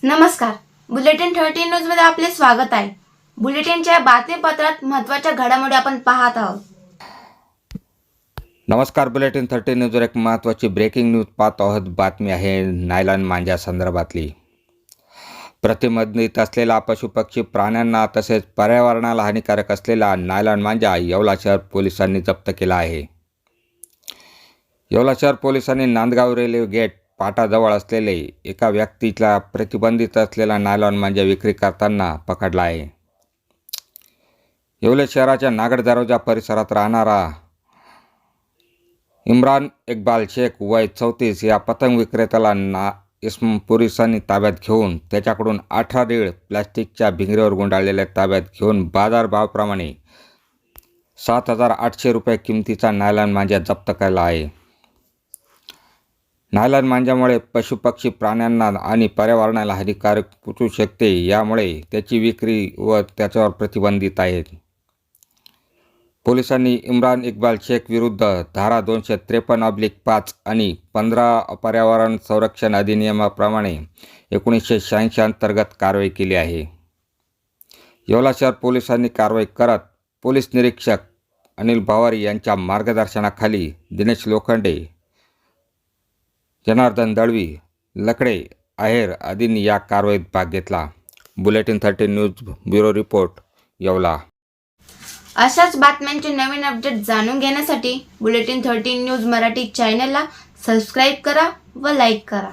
नमस्कार. Bulletin 13 news मध्ये आपले स्वागत आहे. बुलेटिनच्या बातमीपत्रात महत्त्वाच्या घडामोडी आपण पाहत आहोत. नमस्कार. बुलेटिन 13 न्यूजवर एक महत्त्वाची ब्रेकिंग न्यूज पाहत आहोत. बातमी आहे नायलॉन मांजा संदर्भातली. प्रतिबंधित असलेला पशुपक्षी प्राण्यांना तसेच पर्यावरणाला हानिकारक असलेला नायलॉन मांजा येवला शहर पोलिसांनी जप्त केला आहे. येवला शहर पोलिसांनी नांदगाव रेल्वे गेट पाटाजवळ असलेले एका व्यक्तीला प्रतिबंधित असलेला नायलॉन मांजा विक्री करताना पकडला आहे. येवले शहराच्या नागड दरवाजा परिसरात राहणारा इम्रान इक्बाल शेख वय 34 या पतंग विक्रेत्याला पोलिसांनी ताब्यात घेऊन त्याच्याकडून 18 रीळ प्लॅस्टिकच्या भिंगरीवर गुंडाळलेल्या ताब्यात घेऊन बाजारभावाप्रमाणे 7,800 रुपये किमतीचा नायलॉन मांजा जप्त केला आहे. नायलॉन मांजामुळे पशुपक्षी प्राण्यांना आणि पर्यावरणाला हानिकारक पोचू शकते, यामुळे त्याची विक्री व त्याच्यावर प्रतिबंधित आहेत. पोलिसांनी इम्रान इक्बाल शेख विरुद्ध धारा 253/5 आणि 15 पर्यावरण संरक्षण अधिनियमाप्रमाणे 1986 अंतर्गत कारवाई केली आहे. येवला शहर पोलिसांनी कारवाई करत पोलीस निरीक्षक अनिल भावारी यांच्या मार्गदर्शनाखाली दिनेश लोखंडे, जनार्दन दळवी, लकडे, आहेर आदींनी या कारवाईत भाग घेतला. Bulletin 13 news bureau report, Yeola. अशाच बातम्यांचे नवीन अपडेट जाणून घेण्यासाठी बुलेटिन 13 न्यूज मराठी चॅनलला सबस्क्राईब करा व लाईक करा.